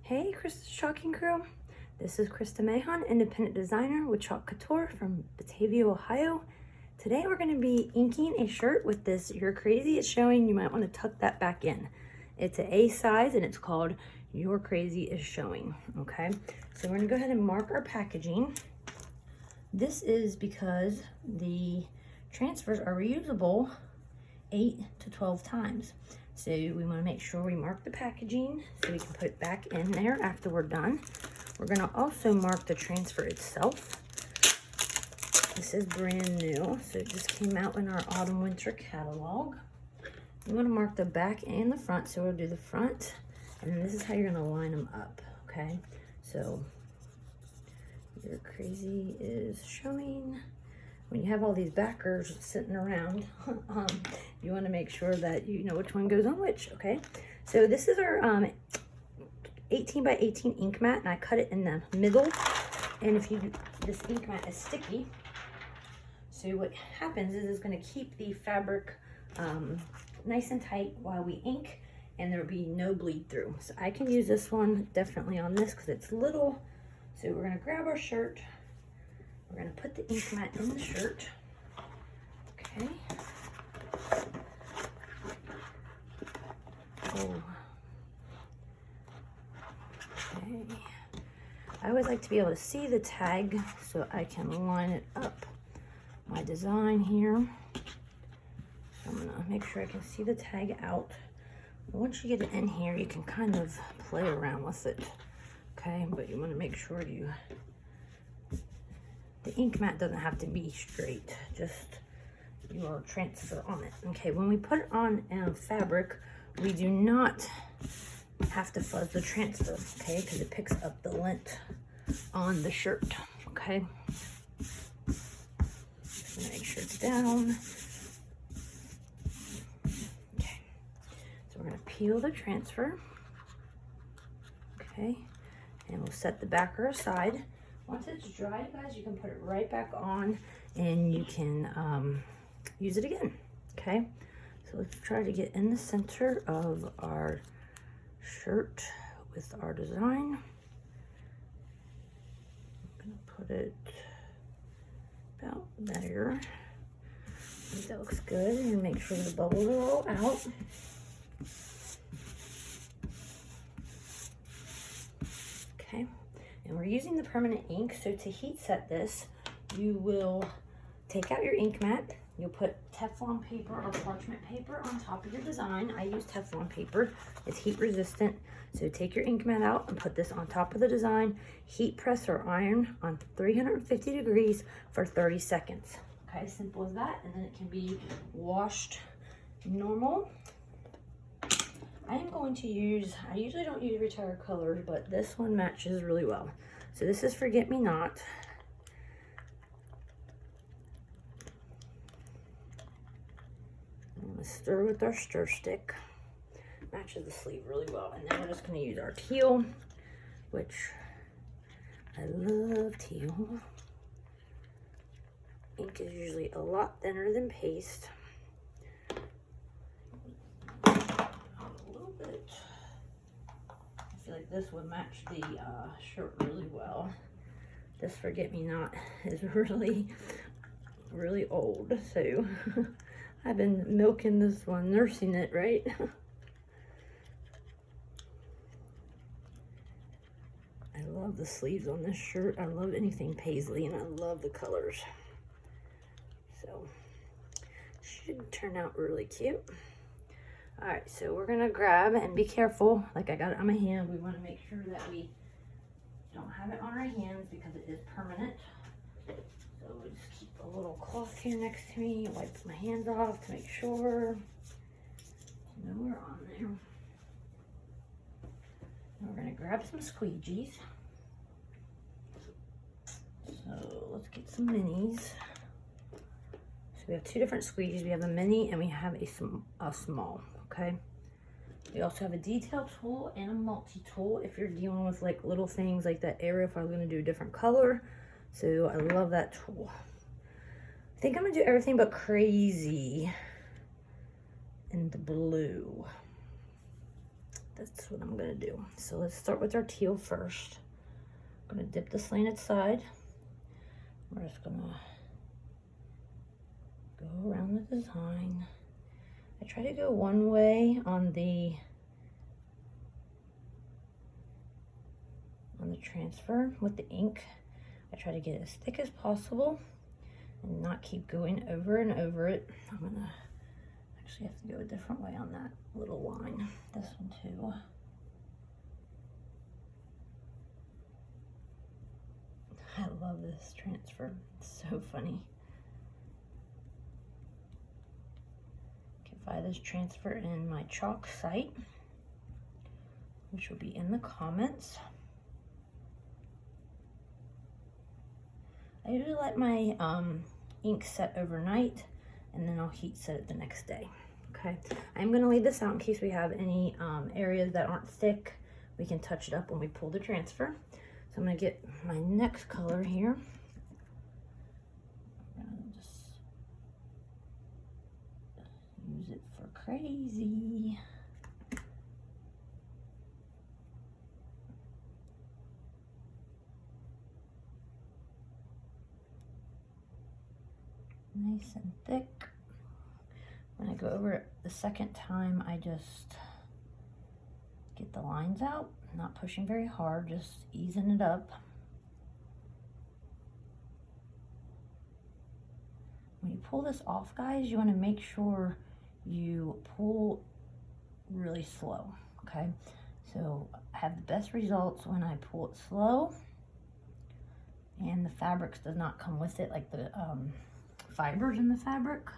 Hey, Krista's Chalking Crew. This is Krista Mahon, independent designer with Chalk Couture from Batavia, Ohio. Today we're going to be inking a shirt with this You're Crazy Is Showing. You might want to tuck that back in. It's an A size and it's called You're Crazy Is Showing. Okay, so we're going to go ahead and mark our packaging. This is because the transfers are reusable 8 to 12 times. So we want to make sure we mark the packaging so we can put it back in there after we're done. We're going to also mark the transfer itself. This is brand new, so it just came out in our autumn winter catalog. You want to mark the back and the front, so we'll do the front, and then this is how you're going to line them up, okay? So You're Crazy Is Showing. When you have all these backers sitting around, you want to make sure that you know which one goes on which, okay? So this is our 18 by 18 ink mat, and I cut it in the middle. And if you, this ink mat is sticky, so what happens is it's going to keep the fabric nice and tight while we ink, and there will be no bleed through. So I can use this one definitely on this because it's little. So we're going to grab our shirt. We're going to put the ink mat in the shirt. Okay. Oh. Okay. I always like to be able to see the tag so I can line it up. My design here. So I'm going to make sure I can see the tag out. Once you get it in here, you can kind of play around with it. Okay, but you want to make sure the ink mat doesn't have to be straight, just your transfer on it. Okay, when we put it on fabric, we do not have to fuzz the transfer, okay, because it picks up the lint on the shirt, okay? Just gonna make sure it's down. Okay, so we're gonna peel the transfer, okay, and we'll set the backer aside. Once it's dry, guys, you can put it right back on and you can use it again, okay? So let's try to get in the center of our shirt with our design. I'm gonna put it about there. I think that looks good, and make sure the bubbles are all out. Okay. And we're using the permanent ink, so to heat set this, you will take out your ink mat. You'll put Teflon paper or parchment paper on top of your design. I use Teflon paper. It's heat resistant. So take your ink mat out and put this on top of the design. Heat press or iron on 350 degrees for 30 seconds. Okay, simple as that. And then it can be washed normal. I am going to use, I usually don't use retired colors, but this one matches really well. So this is Forget Me Not. I'm going to stir with our stir stick. Matches the sleeve really well. And then we're just going to use our teal, which I love teal. Ink is usually a lot thinner than paste. I feel like this would match the shirt really well. This Forget Me Not is really, really old, so I've been milking this one, nursing it, right? I love the sleeves on this shirt. I love anything paisley, and I love the colors. So, should turn out really cute. All right, so we're gonna grab, and be careful, like I got it on my hand. We wanna make sure that we don't have it on our hands because it is permanent. So we'll just keep a little cloth here next to me, wipe my hands off to make sure nowhere on there. And we're gonna grab some squeegees. So let's get some minis. So we have two different squeegees. We have a mini and we have a small. Okay, we also have a detail tool and a multi-tool if you're dealing with like little things like that area, if I was going to do a different color. So I love that tool. I think I'm going to do everything but Crazy in the blue. That's what I'm gonna do. So let's start with our teal first. I'm gonna dip the slanted side. We're just gonna go around the design. I try to go one way on the transfer with the ink. I try to get it as thick as possible and not keep going over and over it. I'm gonna actually have to go a different way on that little line. This one too. I love this transfer. It's so funny. You can find this transfer in my chalk site, which will be in the comments. I usually let my ink set overnight, and then I'll heat set it the next day. Okay, I'm gonna leave this out in case we have any areas that aren't thick. We can touch it up when we pull the transfer. So I'm gonna get my next color here. I'm gonna just use it for crazy. Nice and thick. When I go over it the second time, I just get the lines out, not pushing very hard, just easing it up. When you pull this off, guys, you want to make sure you pull really slow, okay? So I have the best results when I pull it slow and the fabrics does not come with it, like the fibers in the fabric.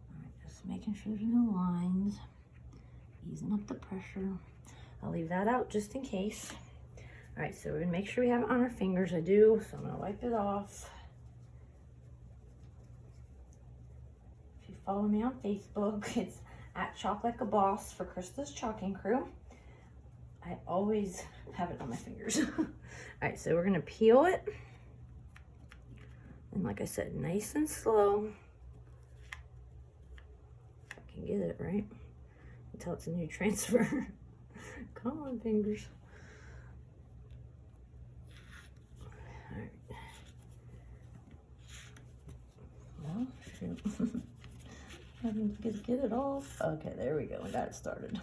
All right, just making sure there's no lines, easing up the pressure. I'll leave that out just in case. All right, so we're gonna make sure we have it on our fingers. I do, so I'm gonna wipe it off. If you follow me on Facebook, it's at Chalk Like a Boss for Krista's Chalking Crew. I always have it on my fingers. All right, so we're gonna peel it. And like I said, nice and slow. If I can get it right until it's a new transfer. Come on, fingers. All right. Well, shoot. I didn't get it off. Okay, there we go. I got it started.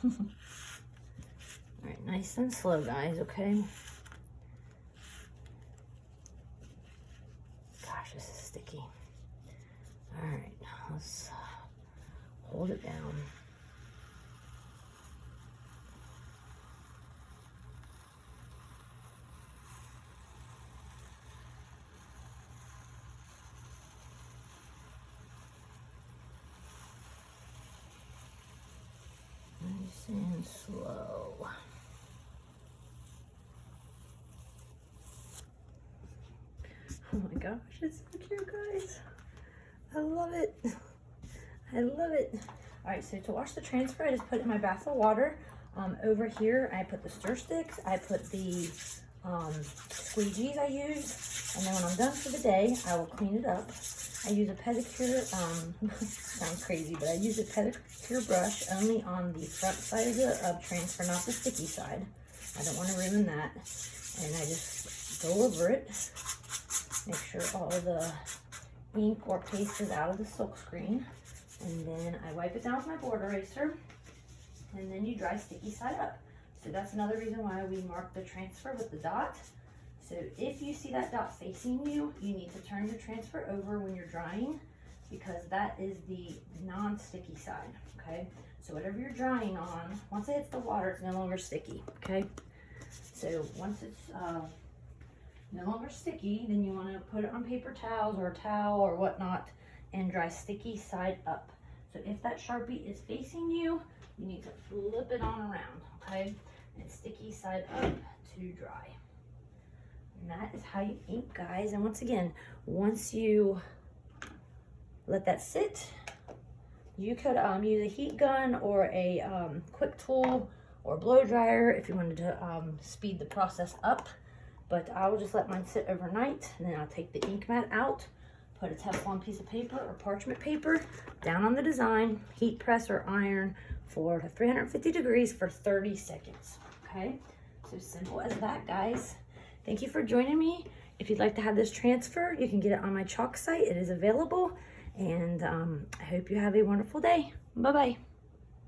All right, nice and slow, guys, okay? Gosh, this is sticky. All right, let's hold it down. Nice and slow. Oh my gosh, it's so cute, guys. I love it. I love it. All right, so to wash the transfer, I just put it in my bath of water. Over here, I put the stir sticks. I put the squeegees I use. And then when I'm done for the day, I will clean it up. I use a pedicure, sounds crazy, but I use a pedicure brush only on the front side of the transfer, not the sticky side. I don't want to ruin that. And I just go over it, make sure all the ink or paste is out of the silk screen. And then I wipe it down with my board eraser, and then you dry sticky side up. So that's another reason why we mark the transfer with the dot. So if you see that dot facing you, you need to turn your transfer over when you're drying, because that is the non-sticky side, okay? So whatever you're drying on, once it hits the water, it's no longer sticky, okay? So once it's no longer sticky, then you want to put it on paper towels or a towel or whatnot and dry sticky side up. So if that Sharpie is facing you, you need to flip it on around, okay? And sticky side up to dry. And that is how you ink, guys. And once again, once you let that sit, you could use a heat gun or a quick tool or blow dryer if you wanted to speed the process up. But I will just let mine sit overnight, and then I'll take the ink mat out, put a Teflon piece of paper or parchment paper down on the design, heat press or iron for 350 degrees for 30 seconds, okay? So simple as that, guys. Thank you for joining me. If you'd like to have this transfer, you can get it on my chalk site. It is available, and I hope you have a wonderful day. Bye-bye.